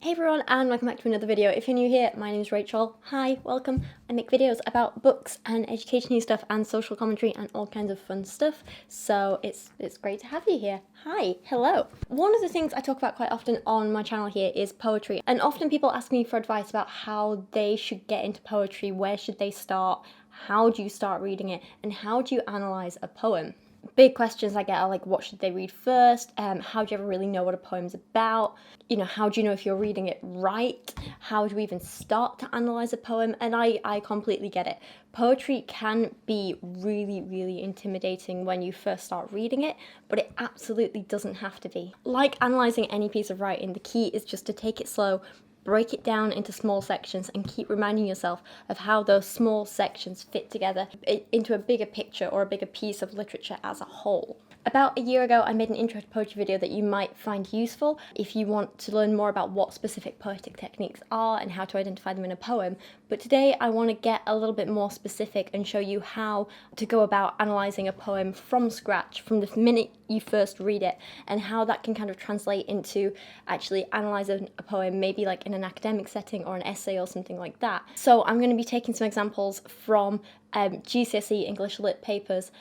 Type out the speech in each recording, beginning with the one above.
Hey everyone, and welcome back to another video. If you're new here, my name is Rachel. Hi, welcome. I make videos about books and education stuff and social commentary and all kinds of fun stuff. So it's great to have you here. Hi, hello. One of the things I talk about quite often on my channel here is poetry, and often people ask me for advice about how they should get into poetry, where should they start, how do you start reading it, and how do you analyse a poem. Big questions I get are like, what should they read first? How do you ever really know what a poem's about? You know, how do you know if you're reading it right? How do we even start to analyse a poem? And I completely get it. Poetry can be really, really intimidating when you first start reading it, but it absolutely doesn't have to be. Like analysing any piece of writing, the key is just to take it slow, break it down into small sections, and keep reminding yourself of how those small sections fit together into a bigger picture or a bigger piece of literature as a whole. About a year ago, I made an intro to poetry video that you might find useful if you want to learn more about what specific poetic techniques are and how to identify them in a poem. But today I want to get a little bit more specific and show you how to go about analysing a poem from scratch, from the minute you first read it, and how that can kind of translate into actually analysing a poem, maybe like in an academic setting or an essay or something like that. So I'm going to be taking some examples from GCSE English Lit papers,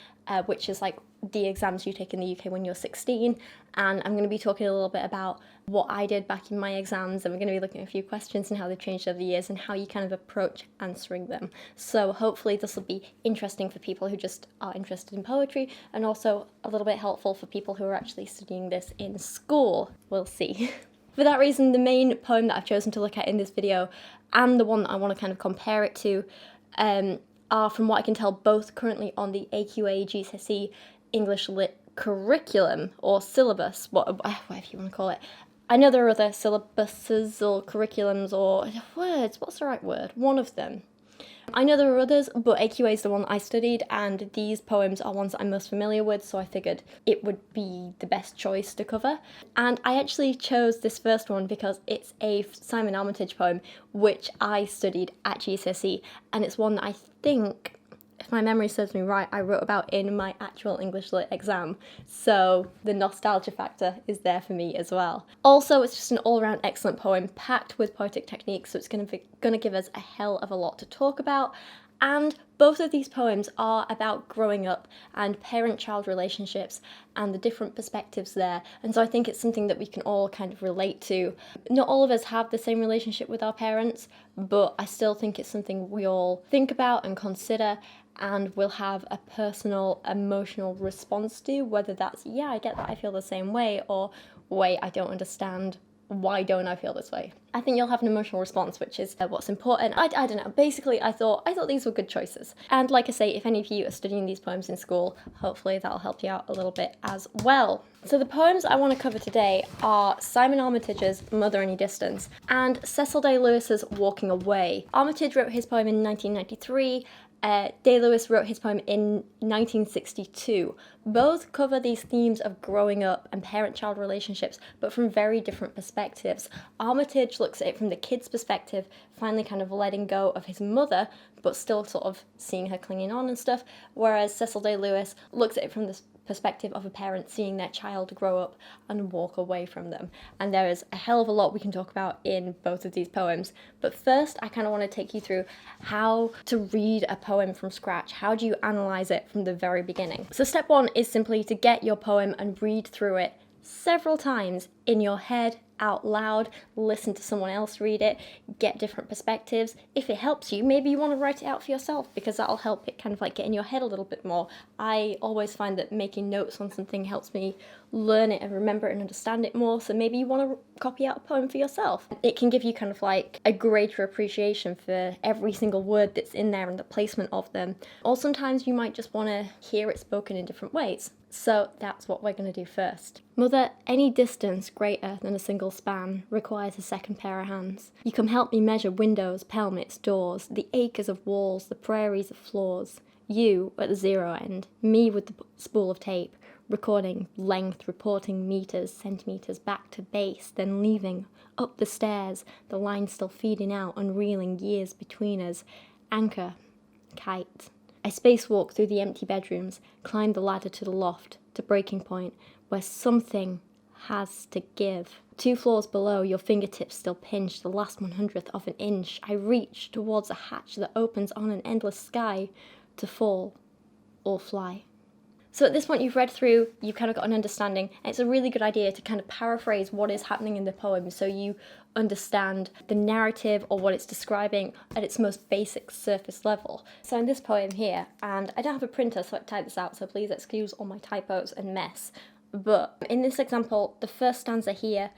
which is like the exams you take in the UK when you're 16, and I'm going to be talking a little bit about what I did back in my exams, and we're going to be looking at a few questions and how they've changed over the years and how you kind of approach answering them. So hopefully this will be interesting for people who just are interested in poetry, and also a little bit helpful for people who are actually studying this in school. We'll see. For that reason, the main poem that I've chosen to look at in this video, and the one that I want to kind of compare it to, are, from what I can tell, both currently on the AQA GCSE English Lit curriculum or syllabus, whatever you want to call it. I know there are other syllabuses or curriculums or words, what's the right word? One of them. I know there are others, but AQA is the one I studied, and these poems are ones that I'm most familiar with, so I figured it would be the best choice to cover. And I actually chose this first one because it's a Simon Armitage poem, which I studied at GCSE, and it's one that I think, if my memory serves me right, I wrote about in my actual English Lit exam, so the nostalgia factor is there for me as well. Also, it's just an all-around excellent poem, packed with poetic techniques, so it's going to give us a hell of a lot to talk about. And both of these poems are about growing up and parent-child relationships and the different perspectives there, and so I think it's something that we can all kind of relate to. Not all of us have the same relationship with our parents, but I still think it's something we all think about and consider, and will have a personal emotional response to, whether that's, yeah, I get that, I feel the same way, or wait, I don't understand, why don't I feel this way? I think you'll have an emotional response, which is what's important. I don't know, basically I thought these were good choices. And like I say, if any of you are studying these poems in school, hopefully that'll help you out a little bit as well. So the poems I want to cover today are Simon Armitage's Mother Any Distance and Cecil Day Lewis's Walking Away. Armitage wrote his poem in 1993, Day-Lewis wrote his poem in 1962. Both cover these themes of growing up and parent-child relationships, but from very different perspectives. Armitage looks at it from the kid's perspective, finally kind of letting go of his mother, but still sort of seeing her clinging on and stuff, whereas Cecil Day-Lewis looks at it from the perspective of a parent seeing their child grow up and walk away from them. And there is a hell of a lot we can talk about in both of these poems. But first, I kind of want to take you through how to read a poem from scratch. How do you analyse it from the very beginning? So step one is simply to get your poem and read through it several times in your head, out loud, listen to someone else read it, get different perspectives. If it helps you, maybe you want to write it out for yourself, because that'll help it kind of like get in your head a little bit more. I always find that making notes on something helps me learn it and remember it and understand it more, so maybe you want to copy out a poem for yourself. It can give you kind of like a greater appreciation for every single word that's in there and the placement of them. Or sometimes you might just want to hear it spoken in different ways. So that's what we're going to do first. Mother, any distance greater than a single span requires a second pair of hands. You can help me measure windows, pelmets, doors, the acres of walls, the prairies of floors. You at the zero end, me with the spool of tape, recording length, reporting meters, centimeters back to base, then leaving, up the stairs, the line still feeding out, unreeling years between us. Anchor, kite. I spacewalk through the empty bedrooms, climb the ladder to the loft, to breaking point, where something has to give. 2 floors below, your fingertips still pinch the last 100th of an inch. I reach towards a hatch that opens on an endless sky to fall or fly. So at this point you've read through, you've kind of got an understanding, and it's a really good idea to kind of paraphrase what is happening in the poem so you understand the narrative or what it's describing at its most basic surface level. So in this poem here, and I don't have a printer so I type this out, so please excuse all my typos and mess, but in this example, the first stanza here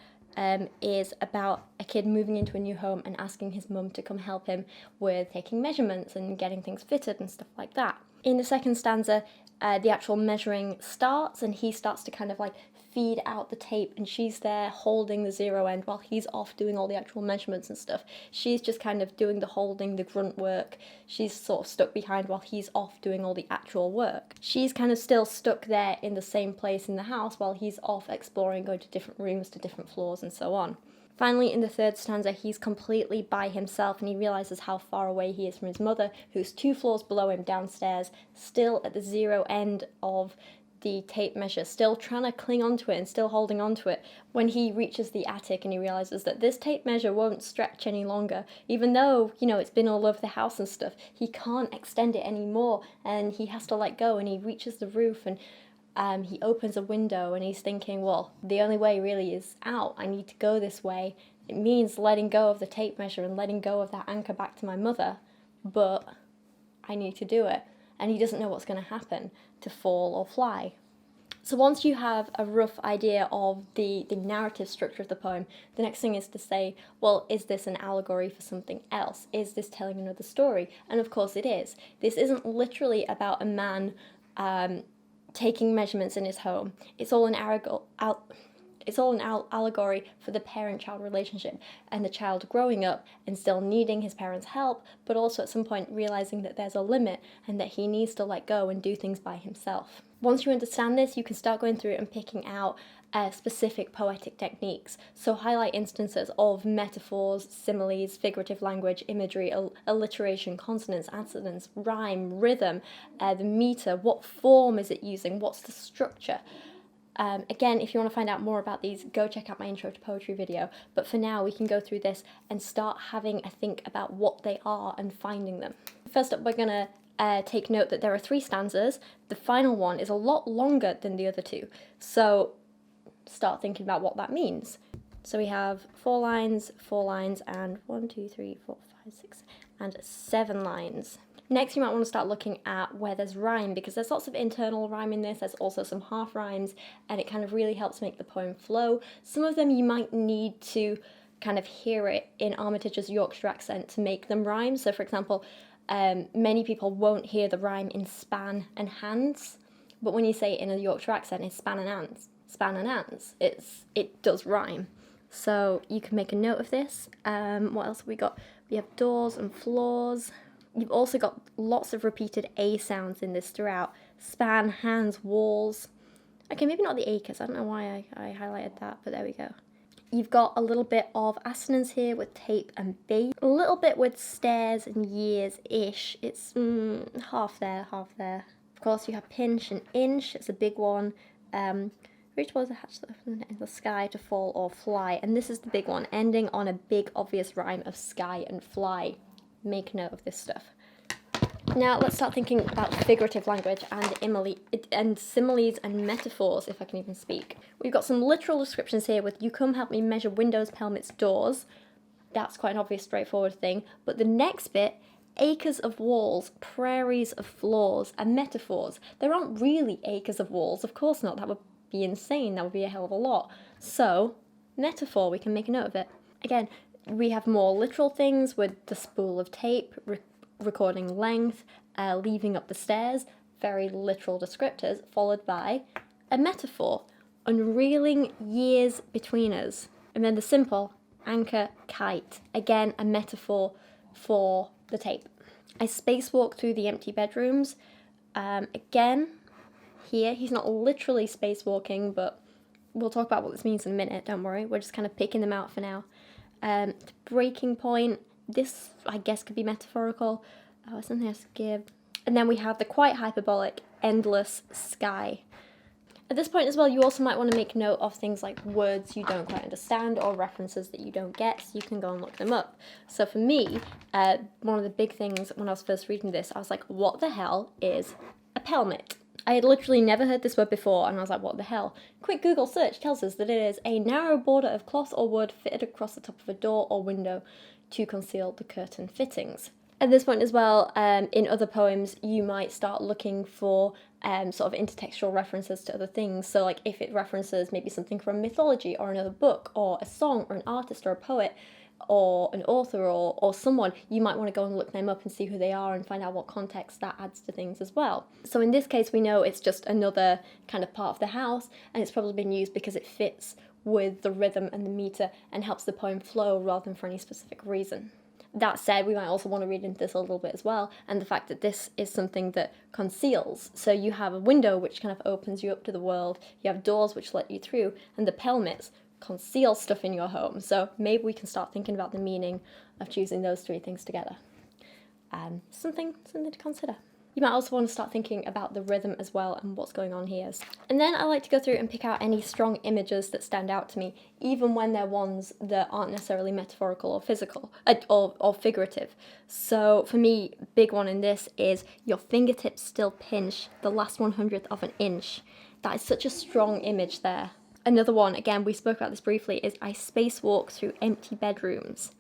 is about a kid moving into a new home and asking his mum to come help him with taking measurements and getting things fitted and stuff like that. In the second stanza, the actual measuring starts, and he starts to kind of like feed out the tape, and she's there holding the 0 end while he's off doing all the actual measurements and stuff. She's just kind of doing the holding, the grunt work. She's sort of stuck behind while he's off doing all the actual work. She's kind of still stuck there in the same place in the house while he's off exploring, going to different rooms, to different floors and so on. Finally, in the third stanza, he's completely by himself, and he realises how far away he is from his mother, who's 2 floors below him downstairs, still at the 0 end of the tape measure, still trying to cling onto it and still holding onto it, when he reaches the attic and he realises that this tape measure won't stretch any longer. Even though, you know, it's been all over the house and stuff, he can't extend it anymore, and he has to let go, and he reaches the roof, and he opens a window, and he's thinking, well, the only way really is out. I need to go this way. It means letting go of the tape measure and letting go of that anchor back to my mother, but I need to do it. And he doesn't know what's going to happen, to fall or fly. So once you have a rough idea of the narrative structure of the poem, the next thing is to say, well, is this an allegory for something else? Is this telling another story? And of course it is. This isn't literally about a man taking measurements in his home. It's all an allegory for the parent-child relationship and the child growing up and still needing his parents' help, but also at some point realizing that there's a limit and that he needs to let go and do things by himself. Once you understand this, you can start going through and picking out specific poetic techniques. So highlight instances of metaphors, similes, figurative language, imagery, alliteration, consonants, assonance, rhyme, rhythm, the meter, what form is it using, what's the structure. Again, if you want to find out more about these, go check out my intro to poetry video, but for now we can go through this and start having a think about what they are and finding them. First up, we're going to take note that there are 3 stanzas. The final one is a lot longer than the other 2, so start thinking about what that means. So we have 4 lines, and 1, 2, 3, 4, 5, 6, and 7 lines. Next, you might want to start looking at where there's rhyme, because there's lots of internal rhyme in this. There's also some half rhymes, and it kind of really helps make the poem flow. Some of them you might need to kind of hear it in Armitage's Yorkshire accent to make them rhyme. So for example, many people won't hear the rhyme in span and hands, but when you say it in a Yorkshire accent, it's span and hands. Span and hands. It does rhyme. So you can make a note of this. What else have we got? We have doors and floors. You've also got lots of repeated A sounds in this throughout. Span, hands, walls. Okay, maybe not the acres. I don't know why I highlighted that, but there we go. You've got a little bit of assonance here with tape and bait. A little bit with stairs and years-ish. It's half there, half there. Of course, you have pinch and inch. It's a big one. Reach towards a hatch in the sky to fall or fly. And this is the big one, ending on a big obvious rhyme of sky and fly. Make note of this stuff. Now let's start thinking about figurative language and similes and metaphors, if I can even speak. We've got some literal descriptions here with, you come help me measure windows, pelmets, doors. That's quite an obvious, straightforward thing. But the next bit, acres of walls, prairies of floors, and metaphors. There aren't really acres of walls, of course not. That would be insane. That would be a hell of a lot. So, metaphor, we can make a note of it. Again, we have more literal things with the spool of tape, recording length, leaving up the stairs, very literal descriptors, followed by a metaphor, unreeling years between us. And then the simple, anchor, kite, again a metaphor for the tape. I spacewalk through the empty bedrooms. Again, here, he's not literally spacewalking, but we'll talk about what this means in a minute, don't worry. We're just kind of picking them out for now. The breaking point, this I guess could be metaphorical. Something else to give. And then we have the quite hyperbolic endless sky. At this point as well, you also might want to make note of things like words you don't quite understand or references that you don't get, so you can go and look them up. So for me, one of the big things when I was first reading this, I was like, what the hell is a pelmet? I had literally never heard this word before, and I was like, what the hell? Quick Google search tells us that it is a narrow border of cloth or wood fitted across the top of a door or window to conceal the curtain fittings. At this point as well, in other poems, you might start looking for sort of intertextual references to other things. So like if it references maybe something from mythology or another book or a song or an artist or a poet or an author or someone, you might want to go and look them up and see who they are and find out what context that adds to things as well. So in this case, we know it's just another kind of part of the house, and it's probably been used because it fits with the rhythm and the meter and helps the poem flow rather than for any specific reason. That said, we might also want to read into this a little bit as well, and the fact that this is something that conceals. So you have a window which kind of opens you up to the world, you have doors which let you through, and the pelmets conceal stuff in your home. So maybe we can start thinking about the meaning of choosing those three things together. Something to consider. You might also want to start thinking about the rhythm as well and what's going on here. And then I like to go through and pick out any strong images that stand out to me, even when they're ones that aren't necessarily metaphorical or physical, or figurative. So for me, big one in this is your fingertips still pinch the last 1/100th of an inch. That is such a strong image there. Another one, again, we spoke about this briefly, is I spacewalk through empty bedrooms.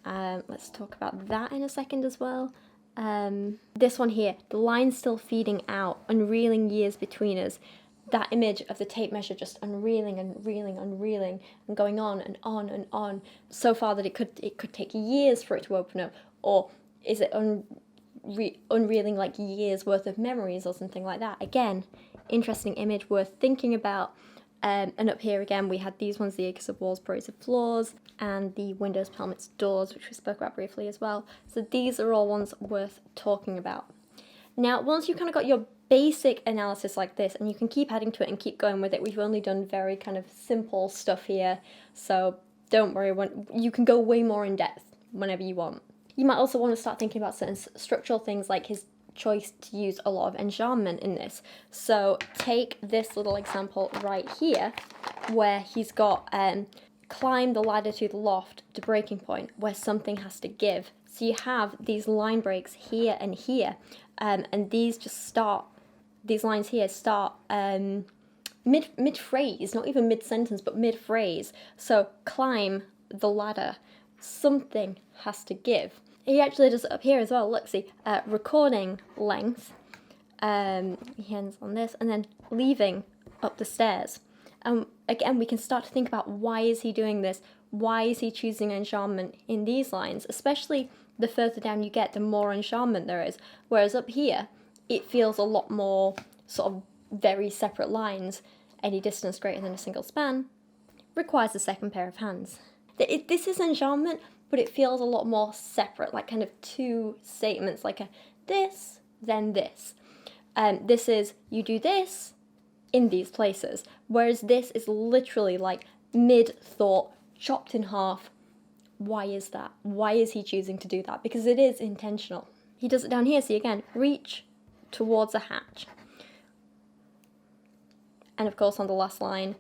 Let's talk about that in a second as well. This one here, the line still feeding out, unreeling years between us. That image of the tape measure just unreeling and going on and on and on, so far that it could take years for it to open up. Or is it unreeling like years worth of memories or something like that? Again, interesting image worth thinking about. And up here again, we had these ones, the acres of walls, parades of floors, and the windows, pelmets, doors, which we spoke about briefly as well. So these are all ones worth talking about. Now, once you've kind of got your basic analysis like this, and you can keep adding to it and keep going with it, we've only done very kind of simple stuff here, so don't worry, you can go way more in depth whenever you want. You might also want to start thinking about certain structural things like his choice to use a lot of enjambment in this. So take this little example right here where he's got climb the ladder to the loft to breaking point where something has to give. So you have these line breaks here and here, and these lines here start mid-phrase, not even mid-sentence, but mid-phrase. So climb the ladder, something has to give. He actually does it up here as well. Look, see, recording length, he ends on this, and then leaving up the stairs. Again, we can start to think about why is he doing this? Why is he choosing enjambment in these lines? Especially the further down you get, the more enjambment there is. Whereas up here, it feels a lot more sort of very separate lines. Any distance greater than a single span requires a second pair of hands. This is enjambment, but it feels a lot more separate, like kind of two statements, like a this, then this. This is, you do this in these places, whereas this is literally like mid-thought, chopped in half. Why is that? Why is he choosing to do that? Because it is intentional. He does it down here, see again, reach towards a hatch. And of course on the last line,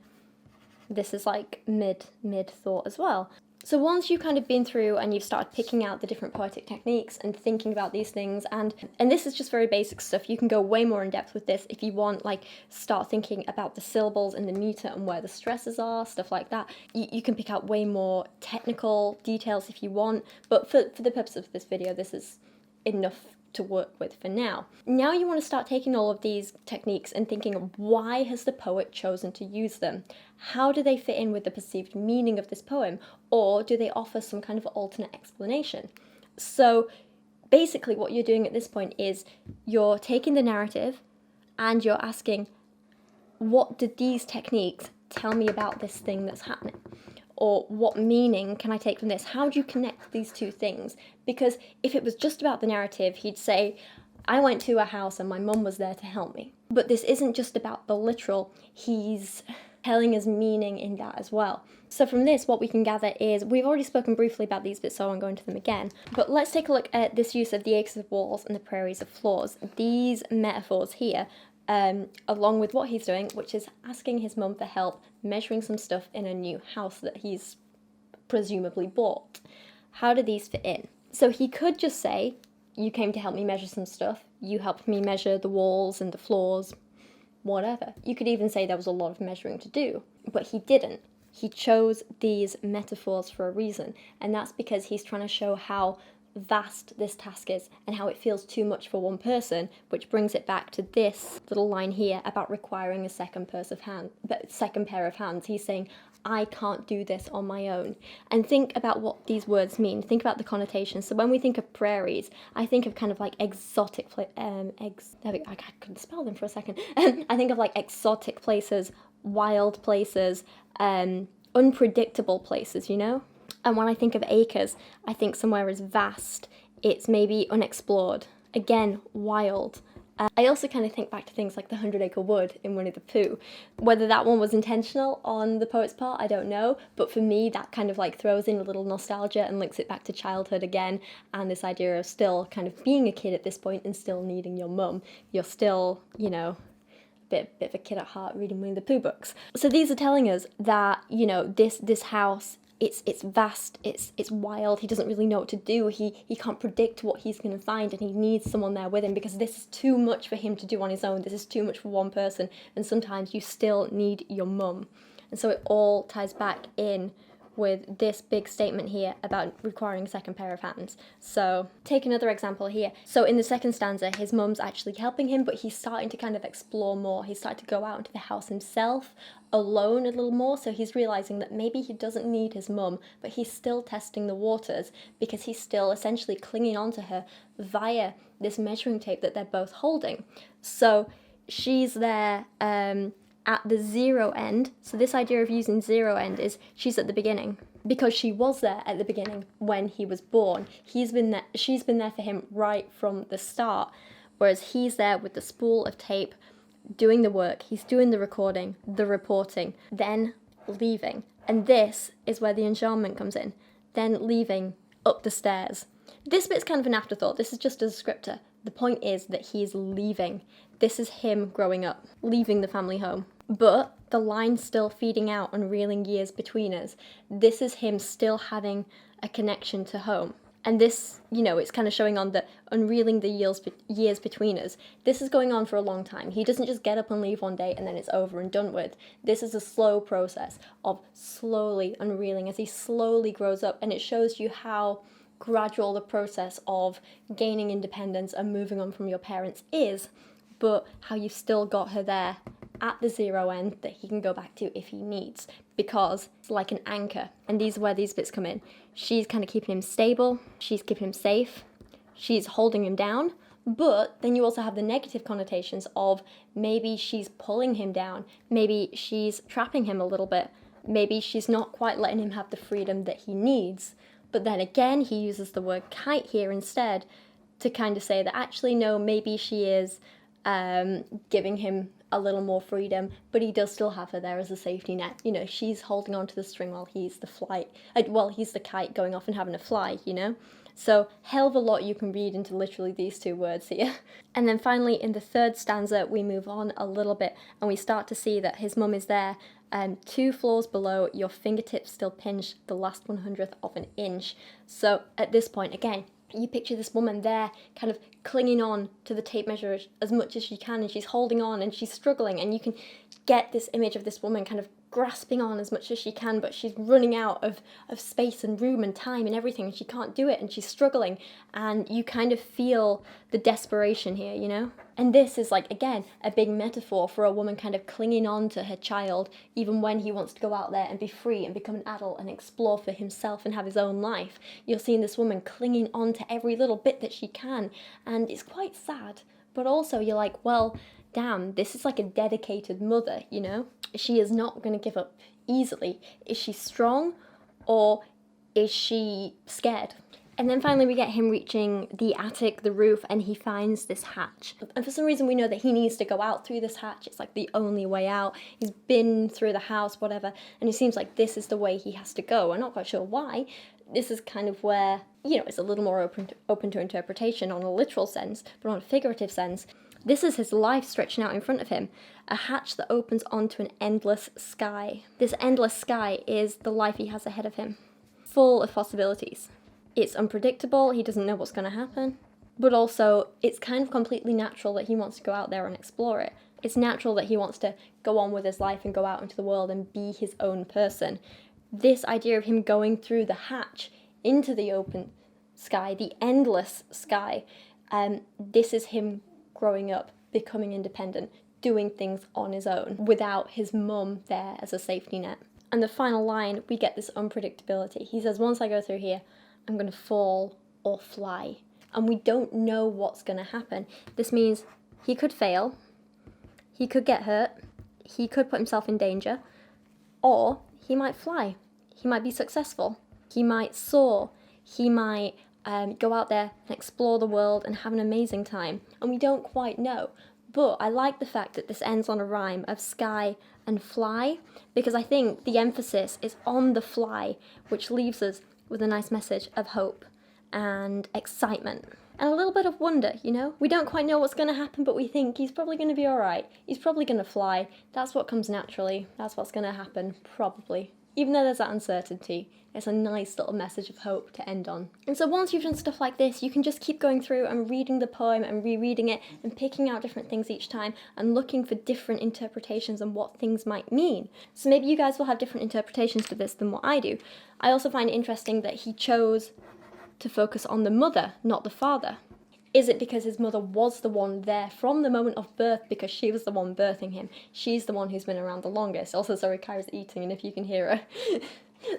this is like mid-thought as well. So once you've kind of been through and you've started picking out the different poetic techniques and thinking about these things, and this is just very basic stuff, you can go way more in depth with this if you want, like start thinking about the syllables and the meter and where the stresses are, stuff like that. You can pick out way more technical details if you want, but for the purpose of this video, this is enough to work with for now. Now you want to start taking all of these techniques and thinking, why has the poet chosen to use them? How do they fit in with the perceived meaning of this poem? Or do they offer some kind of alternate explanation? So basically what you're doing at this point is you're taking the narrative and you're asking, what did these techniques tell me about this thing that's happening? Or what meaning can I take from this? How do you connect these two things? Because if it was just about the narrative, he'd say, I went to a house and my mum was there to help me. But this isn't just about the literal, he's telling us meaning in that as well. So from this, what we can gather is, we've already spoken briefly about these bits, so I won't go into them again, but let's take a look at this use of the acres of walls and the prairies of floors. These metaphors here along with what he's doing, which is asking his mum for help measuring some stuff in a new house that he's presumably bought. How do these fit in? So he could just say, you came to help me measure some stuff, you helped me measure the walls and the floors, whatever. You could even say there was a lot of measuring to do, but he didn't. He chose these metaphors for a reason, and that's because he's trying to show how vast this task is and how it feels too much for one person, which brings it back to this little line here about requiring a second pair of hands. He's saying, I can't do this on my own. And think about what these words mean. Think about the connotations. So when we think of prairies, I think of kind of like exotic, I couldn't spell them for a second. I think of like exotic places, wild places, unpredictable places, you know? And when I think of acres, I think somewhere is vast. It's maybe unexplored. Again, wild. I also kind of think back to things like the 100-Acre Wood in Winnie the Pooh. Whether that one was intentional on the poet's part, I don't know. But for me, that kind of like throws in a little nostalgia and links it back to childhood again. And this idea of still kind of being a kid at this point and still needing your mum. You're still, you know, bit of a kid at heart reading Winnie the Pooh books. So these are telling us that, you know, this house, it's vast, it's wild. He doesn't really know what to do. He can't predict what he's going to find, and he needs someone there with him because this is too much for him to do on his own. This is too much for one person, and sometimes you still need your mum. And so it all ties back in with this big statement here about requiring a second pair of hands. So take another example here. So in the second stanza, his mum's actually helping him, but he's starting to kind of explore more. He's starting to go out into the house himself, alone a little more, so he's realizing that maybe he doesn't need his mum, but he's still testing the waters because he's still essentially clinging onto her via this measuring tape that they're both holding. So she's there at the zero end. So this idea of using zero end is she's at the beginning because she was there at the beginning when he was born. She's been there for him right from the start, whereas he's there with the spool of tape doing the work. He's doing the recording, the reporting, then leaving. And this is where the enchantment comes in. Then leaving up the stairs. This bit's kind of an afterthought. This is just a descriptor. The point is that he's leaving. This is him growing up, leaving the family home. But the line's still feeding out, unreeling years between us. This is him still having a connection to home. And this, you know, it's kind of showing on the unreeling the years between us. This is going on for a long time. He doesn't just get up and leave one day and then it's over and done with. This is a slow process of slowly unreeling as he slowly grows up. And it shows you how gradual the process of gaining independence and moving on from your parents is, but how you've still got her there at the zero end that he can go back to if he needs, because it's like an anchor. And these are where these bits come in. She's kind of keeping him stable, she's keeping him safe, she's holding him down, but then you also have the negative connotations of maybe she's pulling him down, maybe she's trapping him a little bit, maybe she's not quite letting him have the freedom that he needs. But then again, he uses the word kite here instead to kind of say that actually, no, maybe she is giving him a little more freedom, but he does still have her there as a safety net. You know, she's holding on to the string while he's he's the kite going off and having a fly, you know? So hell of a lot you can read into literally these two words here. And then finally, in the third stanza, we move on a little bit and we start to see that his mum is there 2 floors below, your fingertips still pinch the last 100th of an inch. So at this point, again, you picture this woman there kind of clinging on to the tape measure as much as she can, and she's holding on and she's struggling, and you can get this image of this woman kind of grasping on as much as she can, but she's running out of space and room and time and everything, and she can't do it, and she's struggling, and you kind of feel the desperation here, you know? And this is like, again, a big metaphor for a woman kind of clinging on to her child even when he wants to go out there and be free and become an adult and explore for himself and have his own life. You're seeing this woman clinging on to every little bit that she can, and it's quite sad, but also you're like, well, damn, this is like a dedicated mother, you know? She is not going to give up easily. Is she strong or is she scared? And then finally we get him reaching the attic, the roof, and he finds this hatch. And for some reason we know that he needs to go out through this hatch. It's like the only way out. He's been through the house, whatever, and it seems like this is the way he has to go. I'm not quite sure why. this is kind of where, you know, it's a little more open to interpretation on a literal sense, but on a figurative sense, this is his life stretching out in front of him, a hatch that opens onto an endless sky. This endless sky is the life he has ahead of him, full of possibilities. It's unpredictable, he doesn't know what's going to happen, but also it's kind of completely natural that he wants to go out there and explore it. It's natural that he wants to go on with his life and go out into the world and be his own person. This idea of him going through the hatch into the open sky, the endless sky, this is him growing up, becoming independent, doing things on his own, without his mum there as a safety net. And the final line, we get this unpredictability. He says, once I go through here, I'm going to fall or fly. And we don't know what's going to happen. This means he could fail, he could get hurt, he could put himself in danger, or he might fly. He might be successful. He might soar. He might go out there and explore the world and have an amazing time. And we don't quite know. But I like the fact that this ends on a rhyme of sky and fly, because I think the emphasis is on the fly, which leaves us with a nice message of hope and excitement. And a little bit of wonder, you know? We don't quite know what's going to happen, but we think he's probably going to be alright. He's probably going to fly. That's what comes naturally. That's what's going to happen, probably. Even though there's that uncertainty, it's a nice little message of hope to end on. And so once you've done stuff like this, you can just keep going through and reading the poem and rereading it and picking out different things each time and looking for different interpretations and what things might mean. So maybe you guys will have different interpretations to this than what I do. I also find it interesting that he chose to focus on the mother, not the father. Is it because his mother was the one there from the moment of birth, because she was the one birthing him? She's the one who's been around the longest. Also, sorry, Kyra's eating, and if you can hear her,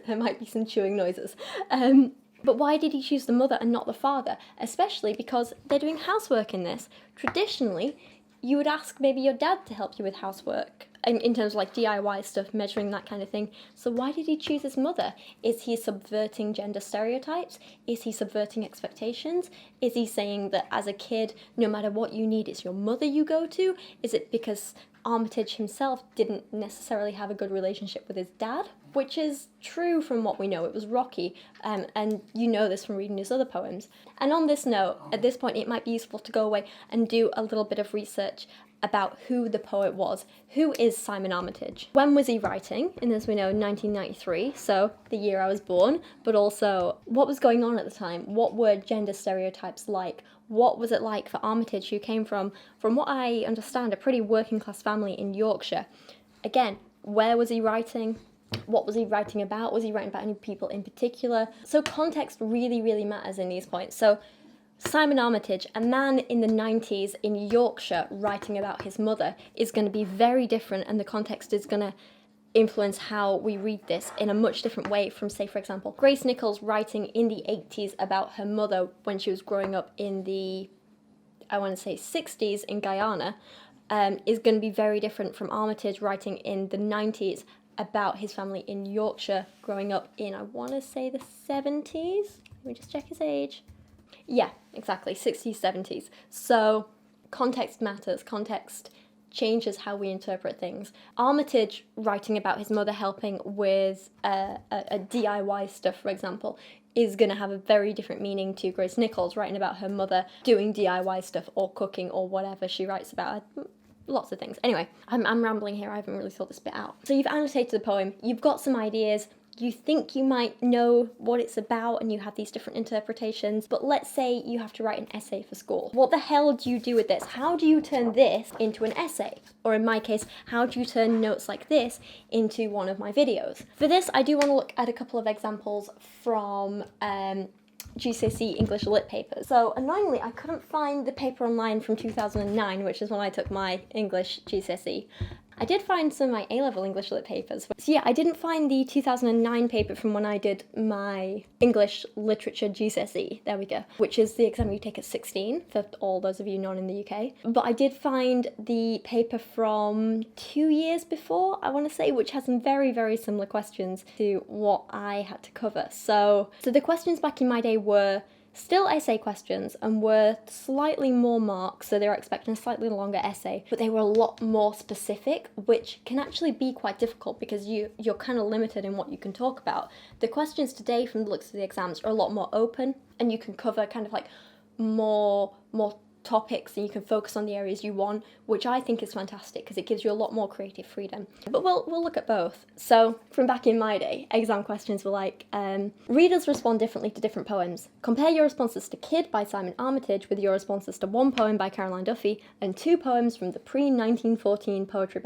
there might be some chewing noises. But why did he choose the mother and not the father? Especially because they're doing housework in this. Traditionally, you would ask maybe your dad to help you with housework, in terms of like DIY stuff, measuring, that kind of thing. So why did he choose his mother? Is he subverting gender stereotypes? Is he subverting expectations? Is he saying that as a kid, no matter what you need, it's your mother you go to? Is it because Armitage himself didn't necessarily have a good relationship with his dad? Which is true from what we know. It was rocky, and you know this from reading his other poems. And on this note, at this point, it might be useful to go away and do a little bit of research about who the poet was. Who is Simon Armitage? When was he writing? And as we know, 1993, so the year I was born, but also what was going on at the time? What were gender stereotypes like? What was it like for Armitage, who came from what I understand, a pretty working class family in Yorkshire? Again, where was he writing? What was he writing about? Was he writing about any people in particular? So context really, really matters in these points. So Simon Armitage, a man in the 90s in Yorkshire writing about his mother, is going to be very different, and the context is going to influence how we read this in a much different way from, say, for example, Grace Nichols writing in the 80s about her mother when she was growing up in the, I want to say, 60s in Guyana, is going to be very different from Armitage writing in the 90s about his family in Yorkshire growing up in, I want to say, the 70s. Let me just check his age. Yeah, exactly, 60s, 70s. So context matters. Context changes how we interpret things. Armitage writing about his mother helping with a DIY stuff, for example, is going to have a very different meaning to Grace Nichols writing about her mother doing DIY stuff or cooking or whatever she writes about. Lots of things. Anyway, I'm rambling here. I haven't really thought this bit out. So you've annotated the poem. You've got some ideas. You think you might know what it's about and you have these different interpretations, but let's say you have to write an essay for school. What the hell do you do with this? How do you turn this into an essay? Or in my case, how do you turn notes like this into one of my videos? For this, I do want to look at a couple of examples from GCSE English Lit papers. So annoyingly, I couldn't find the paper online from 2009, which is when I took my English GCSE. I did find some of my A-level English Lit papers. So yeah, I didn't find the 2009 paper from when I did my English Literature GCSE, there we go, which is the exam you take at 16, for all those of you not in the UK. But I did find the paper from 2 years before, I want to say, which has some very, very similar questions to what I had to cover. So the questions back in my day were Still essay questions and worth slightly more marks, so they were expecting a slightly longer essay, but they were a lot more specific, which can actually be quite difficult because you're kind of limited in what you can talk about. The questions today from the looks of the exams are a lot more open, and you can cover kind of like more topics, and you can focus on the areas you want, which I think is fantastic because it gives you a lot more creative freedom. But we'll look at both. So from back in my day, exam questions were like, readers respond differently to different poems. Compare your responses to Kid by Simon Armitage with your responses to one poem by Caroline Duffy and two poems from the pre-1914 Poetry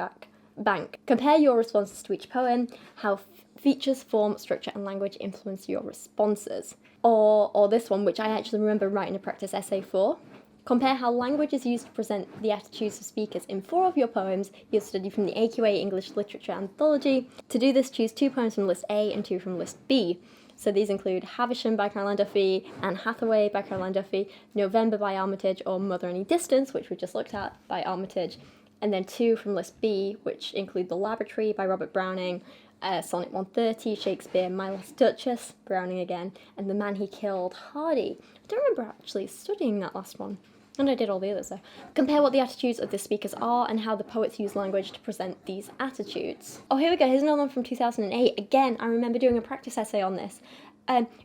Bank. Compare your responses to each poem, how features, form, structure and language influence your responses. Or this one, which I actually remember writing a practice essay for. Compare how language is used to present the attitudes of speakers in 4 of your poems you've studied from the AQA English Literature Anthology. To do this, choose 2 poems from list A and 2 from list B. So these include Havisham by Caroline Duffy, Anne Hathaway by Caroline Duffy, November by Armitage, or Mother Any Distance, which we just looked at, by Armitage, and then 2 from list B, which include The Laboratory by Robert Browning, Sonnet 130, Shakespeare, My Last Duchess, Browning again, and The Man He Killed, Hardy. I don't remember actually studying that last one. And I did all the others though. Compare what the attitudes of the speakers are and how the poets use language to present these attitudes. Oh, here we go. Here's another one from 2008. Again, I remember doing a practice essay on this.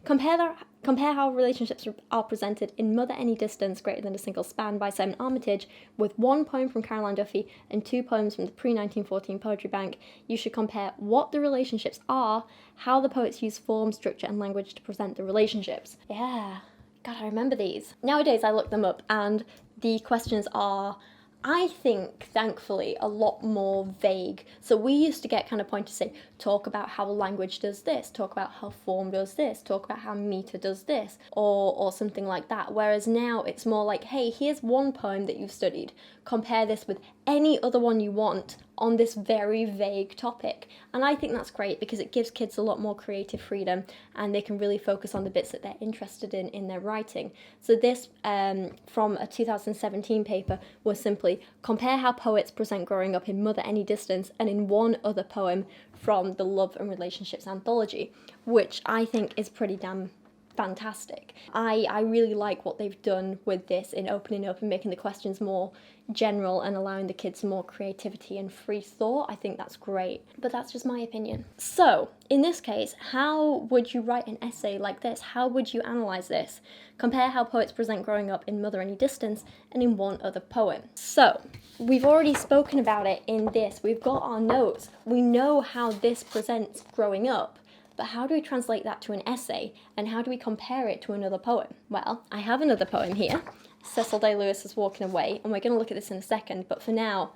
Compare how relationships are presented in Mother Any Distance Greater Than a Single Span by Simon Armitage with 1 poem from Caroline Duffy and 2 poems from the pre-1914 Poetry Bank. You should compare what the relationships are, how the poets use form, structure and language to present the relationships. Yeah. God, I remember these. Nowadays I look them up and the questions are, I think, thankfully, a lot more vague. So we used to get kind of pointers say, talk about how language does this, talk about how form does this, talk about how meter does this, or something like that. Whereas now it's more like, hey, here's one poem that you've studied. Compare this with any other one you want on this very vague topic. And I think that's great because it gives kids a lot more creative freedom and they can really focus on the bits that they're interested in their writing. So this, from a 2017 paper, was simply compare how poets present growing up in Mother Any Distance and in one other poem from the Love and Relationships Anthology, which I think is pretty damn fantastic. I really like what they've done with this in opening up and making the questions more general and allowing the kids more creativity and free thought. I think that's great, but that's just my opinion. So in this case, how would you write an essay like this? How would you analyse this? Compare how poets present growing up in Mother Any Distance and in one other poem. So we've already spoken about it in this. We've got our notes. We know how this presents growing up. But how do we translate that to an essay, and how do we compare it to another poem? Well, I have another poem here. Cecil Day-Lewis is Walking Away, and we're going to look at this in a second, but for now,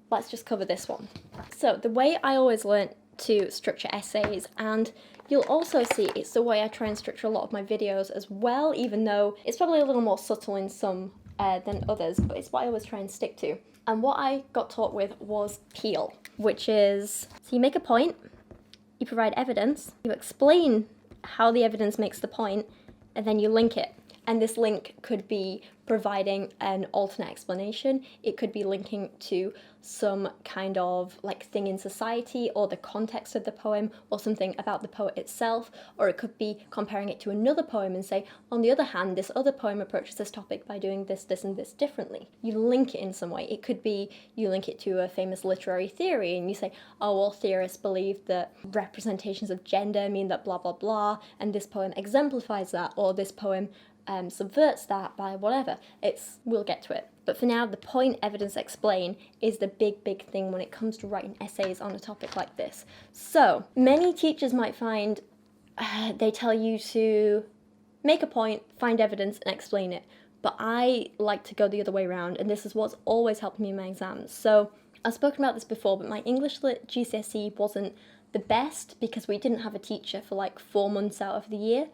let's just cover this one. So the way I always learnt to structure essays, and you'll also see it's the way I try and structure a lot of my videos as well, even though it's probably a little more subtle in some than others, but it's what I always try and stick to. And what I got taught with was PEEL, which is, so you make a point, you provide evidence, you explain how the evidence makes the point, and then you link it. And this link could be providing an alternate explanation. It could be linking to some kind of like thing in society or the context of the poem or something about the poet itself, or it could be comparing it to another poem and say, on the other hand, this other poem approaches this topic by doing this, this and this differently. You link it in some way. It could be you link it to a famous literary theory and you say, oh, well, theorists believe that representations of gender mean that blah, blah, blah, and this poem exemplifies that, or this poem subverts that by whatever. We'll get to it. But for now, the point, evidence, explain is the big thing when it comes to writing essays on a topic like this. So many teachers might find they tell you to make a point, find evidence and explain it. But I like to go the other way around, and this is what's always helped me in my exams. So I've spoken about this before, but my English Lit GCSE wasn't the best because we didn't have a teacher for like 4 months out of the year.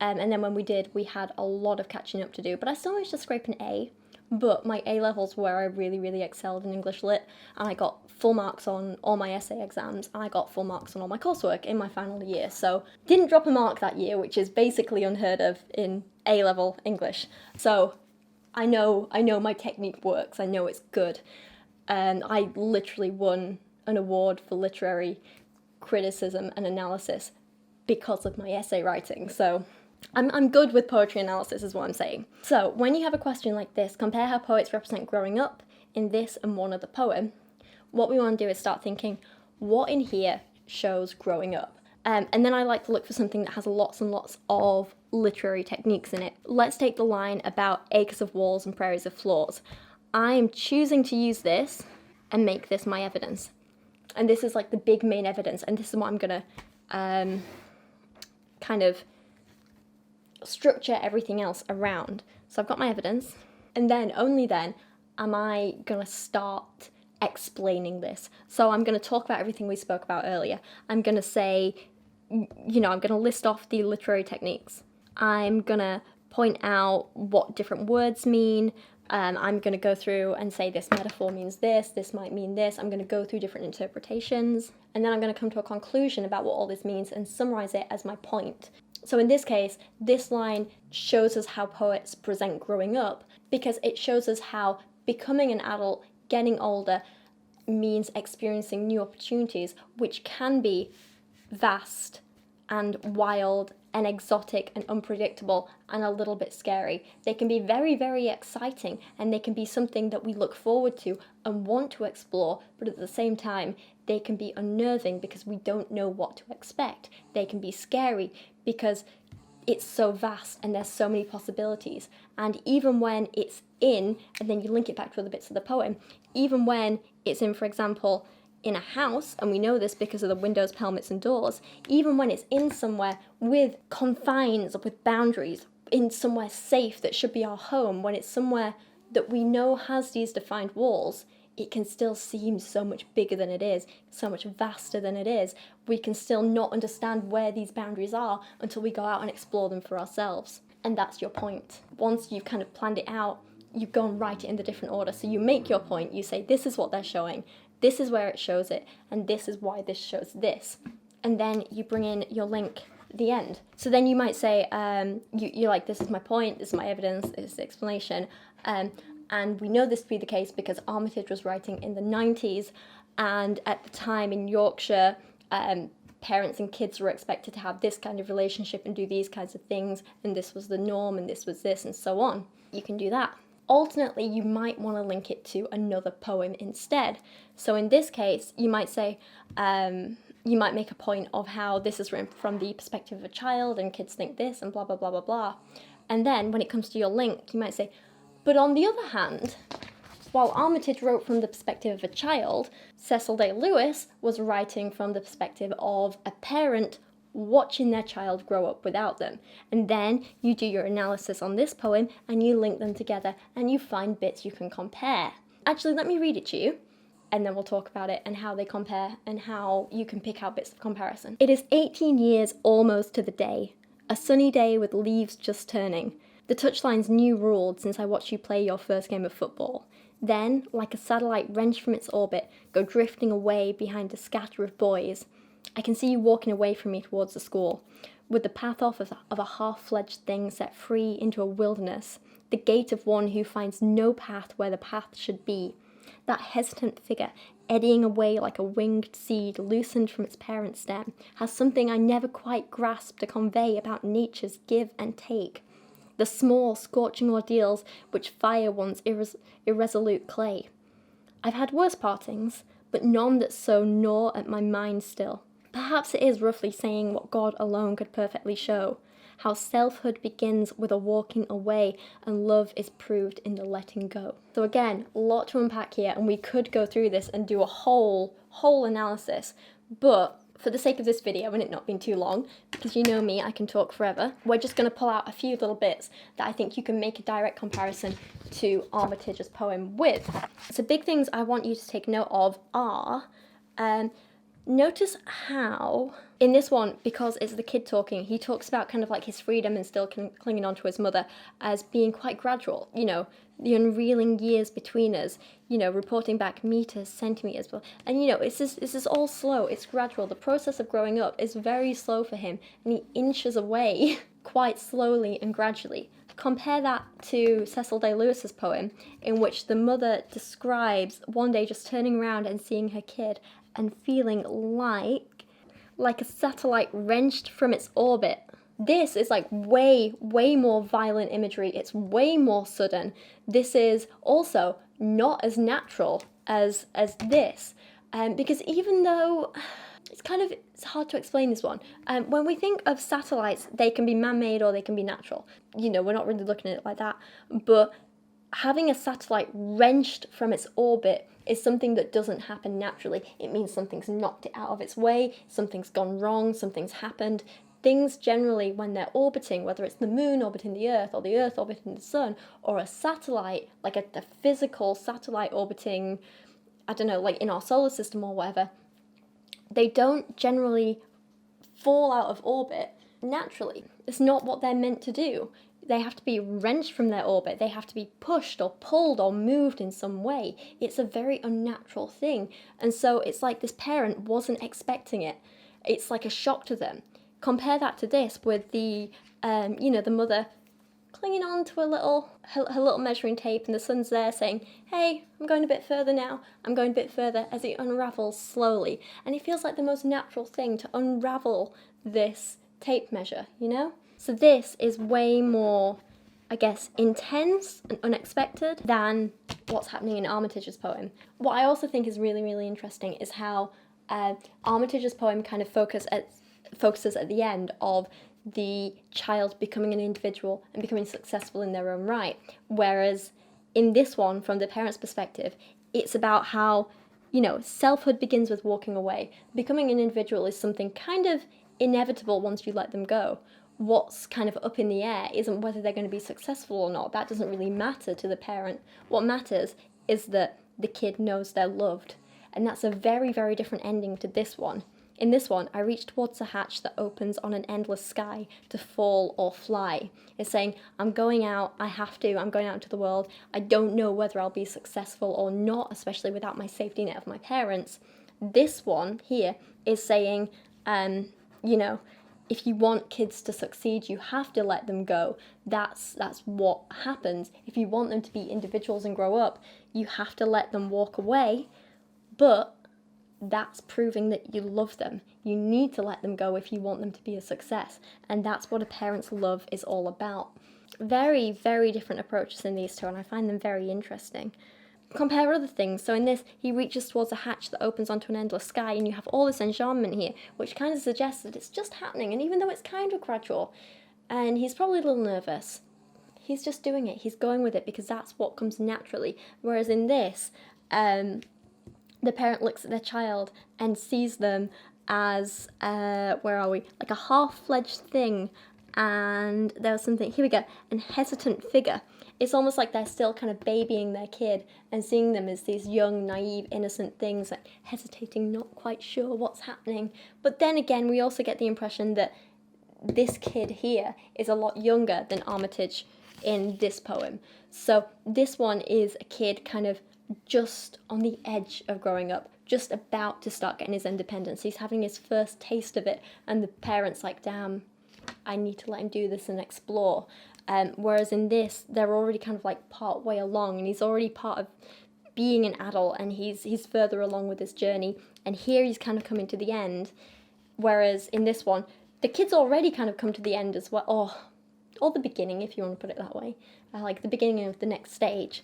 And then when we did, we had a lot of catching up to do. But I still managed to scrape an A. But my A levels were where I really excelled in English Lit. And I got full marks on all my essay exams. And I got full marks on all my coursework in my final year. So didn't drop a mark that year, which is basically unheard of in A level English. So I know my technique works. I know it's good. And I literally won an award for literary criticism and analysis because of my essay writing. So I'm good with poetry analysis is what I'm saying. So when you have a question like this, compare how poets represent growing up in this and one other poem, what we want to do is start thinking, what in here shows growing up? And then I like to look for something that has lots and lots of literary techniques in it. Let's take the line about acres of walls and prairies of floors. I'm choosing to use this and make this my evidence. And this is like the big main evidence, and this is what I'm going to kind of structure everything else around. So I've got my evidence, and then only then am I going to start explaining this. So I'm going to talk about everything we spoke about earlier. I'm going to say, I'm going to list off the literary techniques. I'm going to point out what different words mean. I'm going to go through and say this metaphor means this might mean this. I'm going to go through different interpretations, and then I'm going to come to a conclusion about what all this means and summarize it as my point. So in this case, this line shows us how poets present growing up, because it shows us how becoming an adult, getting older, means experiencing new opportunities, which can be vast and wild and exotic and unpredictable and a little bit scary. They can be very, very exciting, and they can be something that we look forward to and want to explore, but at the same time, they can be unnerving because we don't know what to expect. They can be scary because it's so vast and there's so many possibilities. And even when it's in, and then you link it back to other bits of the poem, even when it's in, for example, in a house, and we know this because of the windows, pelmets and doors, even when it's in somewhere with confines, with boundaries, in somewhere safe that should be our home, when it's somewhere that we know has these defined walls, it can still seem so much bigger than it is, so much vaster than it is. We can still not understand where these boundaries are until we go out and explore them for ourselves. And that's your point. Once you've kind of planned it out, you go and write it in the different order. So you make your point, you say, this is what they're showing, this is where it shows it, and this is why this shows this. And then you bring in your link at the end. So then you might say, you're like, this is my point, this is my evidence, this is the explanation. And we know this to be the case because Armitage was writing in the 90s, and at the time in Yorkshire, parents and kids were expected to have this kind of relationship and do these kinds of things, and this was the norm, and this was this, and so on. You can do that. Alternately, you might want to link it to another poem instead. So in this case, you might say, you might make a point of how this is written from the perspective of a child, and kids think this, and blah, blah, blah, blah, blah. And then when it comes to your link, you might say, but on the other hand, while Armitage wrote from the perspective of a child, Cecil Day Lewis was writing from the perspective of a parent watching their child grow up without them. And then you do your analysis on this poem and you link them together and you find bits you can compare. Actually, let me read it to you, and then we'll talk about it and how they compare and how you can pick out bits of comparison. It is 18 years almost to the day, a sunny day with leaves just turning. The touchline's new ruled since I watched you play your first game of football. Then, like a satellite wrenched from its orbit, go drifting away behind a scatter of boys. I can see you walking away from me towards the school, with the path off of a half-fledged thing set free into a wilderness, the gait of one who finds no path where the path should be. That hesitant figure, eddying away like a winged seed loosened from its parent stem, has something I never quite grasped to convey about nature's give and take. The small, scorching ordeals which fire one's irresolute clay. I've had worse partings, but none that so gnaw at my mind still. Perhaps it is roughly saying what God alone could perfectly show, how selfhood begins with a walking away and love is proved in the letting go. So again, a lot to unpack here, and we could go through this and do a whole analysis, but for the sake of this video and it not being too long, because you know me, I can talk forever, we're just going to pull out a few little bits that I think you can make a direct comparison to Armitage's poem with. So big things I want you to take note of are, notice how, in this one, because it's the kid talking, he talks about kind of like his freedom and still clinging on to his mother as being quite gradual, you know, the unreeling years between us, you know, reporting back meters, centimeters, and you know, this is all slow, it's gradual. The process of growing up is very slow for him, and he inches away quite slowly and gradually. Compare that to Cecil Day Lewis's poem, in which the mother describes one day just turning around and seeing her kid and feeling like a satellite wrenched from its orbit. This is like way more violent imagery. It's way more sudden. This is also not as natural as this, because even though it's hard to explain this one. When we think of satellites, they can be man-made or they can be natural. You know, we're not really looking at it like that. But having a satellite wrenched from its orbit is something that doesn't happen naturally. It means something's knocked it out of its way, something's gone wrong, something's happened. Things generally, when they're orbiting, whether it's the moon orbiting the Earth or the Earth orbiting the sun, or a satellite, like a physical satellite orbiting, I don't know, like in our solar system or whatever, they don't generally fall out of orbit naturally. It's not what they're meant to do. They have to be wrenched from their orbit. They have to be pushed or pulled or moved in some way. It's a very unnatural thing. And so it's like this parent wasn't expecting it. It's like a shock to them. Compare that to this with the, the mother clinging on to her little measuring tape, and the son's there saying, hey, I'm going a bit further now, I'm going a bit further, as it unravels slowly. And it feels like the most natural thing to unravel this tape measure, you know? So this is way more, I guess, intense and unexpected than what's happening in Armitage's poem. What I also think is really, really interesting is how Armitage's poem kind of focuses at the end of the child becoming an individual and becoming successful in their own right. Whereas in this one, from the parent's perspective, it's about how, selfhood begins with walking away. Becoming an individual is something kind of inevitable once you let them go. What's kind of up in the air isn't whether they're going to be successful or not. That doesn't really matter to the parent. What matters is that the kid knows they're loved. And that's a very, very different ending to this one. In this one, I reach towards a hatch that opens on an endless sky to fall or fly. It's saying, I'm going out, I have to, I'm going out into the world. I don't know whether I'll be successful or not, especially without my safety net of my parents. This one here is saying, if you want kids to succeed, you have to let them go. That's what happens. If you want them to be individuals and grow up, you have to let them walk away, but that's proving that you love them. You need to let them go if you want them to be a success. And that's what a parent's love is all about. Very, very different approaches in these two, and I find them very interesting. Compare other things. So in this, he reaches towards a hatch that opens onto an endless sky, and you have all this enjambment here, which kind of suggests that it's just happening. And even though it's kind of gradual, and he's probably a little nervous, he's just doing it. He's going with it because that's what comes naturally. Whereas in this, the parent looks at their child and sees them as, like a half-fledged thing, and there's something, here we go, an hesitant figure. It's almost like they're still kind of babying their kid and seeing them as these young, naive, innocent things, like hesitating, not quite sure what's happening. But then again, we also get the impression that this kid here is a lot younger than Armitage in this poem. So this one is a kid kind of just on the edge of growing up, just about to start getting his independence. He's having his first taste of it, and the parent's like, damn, I need to let him do this and explore. Whereas in this, they're already kind of like part way along, and he's already part of being an adult, and he's further along with his journey. And here he's kind of coming to the end, whereas in this one, the kid's already kind of come to the end as well, or the beginning, if you want to put it that way, like the beginning of the next stage.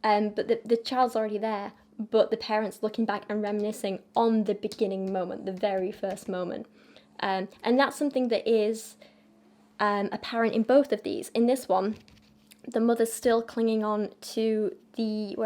But the child's already there, but the parent's looking back and reminiscing on the beginning moment, the very first moment. And that's something that is apparent in both of these. In this one, the mother's still clinging on to the,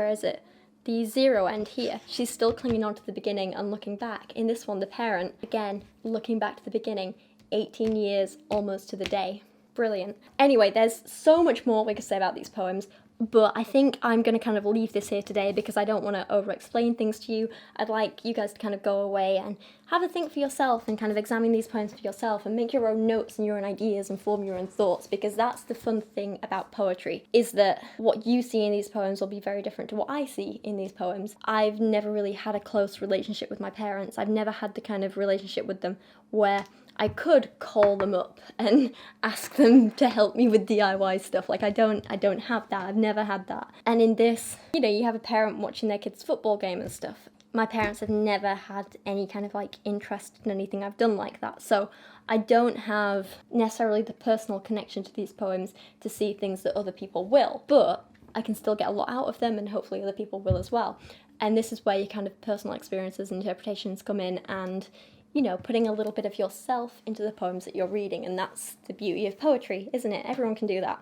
the zero end here. She's still clinging on to the beginning and looking back. In this one, the parent, again, looking back to the beginning, 18 years almost to the day. Brilliant. Anyway, there's so much more we could say about these poems, but I think I'm going to kind of leave this here today because I don't want to over-explain things to you. I'd like you guys to kind of go away and have a think for yourself and kind of examine these poems for yourself and make your own notes and your own ideas and form your own thoughts, because that's the fun thing about poetry, is that what you see in these poems will be very different to what I see in these poems. I've never really had a close relationship with my parents. I've never had the kind of relationship with them where I could call them up and ask them to help me with DIY stuff. Like I don't have that. I've never had that. And in this, you have a parent watching their kid's football game and stuff. my parents have never had any kind of like interest in anything I've done like that, so I don't have necessarily the personal connection to these poems to see things that other people will, but I can still get a lot out of them, and hopefully other people will as well. And this is where your kind of personal experiences and interpretations come in, and, you know, putting a little bit of yourself into the poems that you're reading, and that's the beauty of poetry, isn't it? Everyone can do that.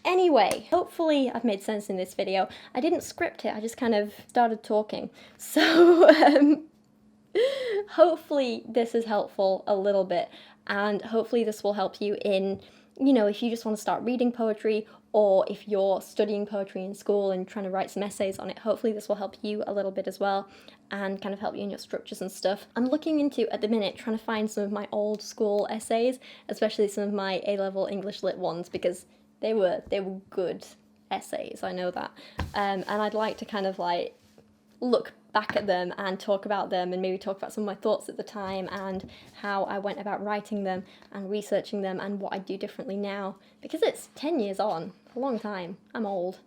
Anyway, hopefully I've made sense in this video. I didn't script it, I just kind of started talking. So, hopefully this is helpful a little bit, and hopefully this will help you in, you know, if you just want to start reading poetry, or if you're studying poetry in school and trying to write some essays on it, hopefully this will help you a little bit as well, and kind of help you in your structures and stuff. I'm looking into, at the minute, trying to find some of my old school essays, especially some of my A-level English lit ones, because they were good essays, I know that. And I'd like to kind of like look back at them and talk about them, and maybe talk about some of my thoughts at the time and how I went about writing them and researching them and what I do differently now, because it's 10 years on, a long time, I'm old.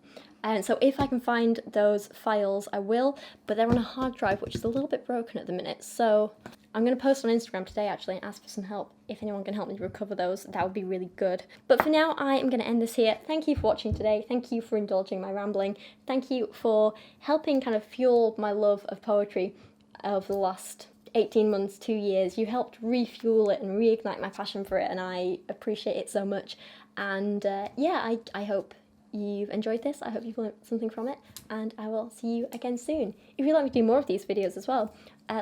And so if I can find those files, I will, but they're on a hard drive, which is a little bit broken at the minute, so I'm going to post on Instagram today actually and ask for some help. If anyone can help me recover those, that would be really good. But for now, I am going to end this here. Thank you for watching today. Thank you for indulging my rambling. Thank you for helping kind of fuel my love of poetry over the last 18 months, 2 years. You helped refuel it and reignite my passion for it, and I appreciate it so much. And yeah, I hope you've enjoyed this. I hope you've learned something from it, and I will see you again soon. If you'd like me to do more of these videos as well,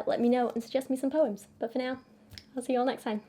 let me know and suggest me some poems. But for now, I'll see you all next time.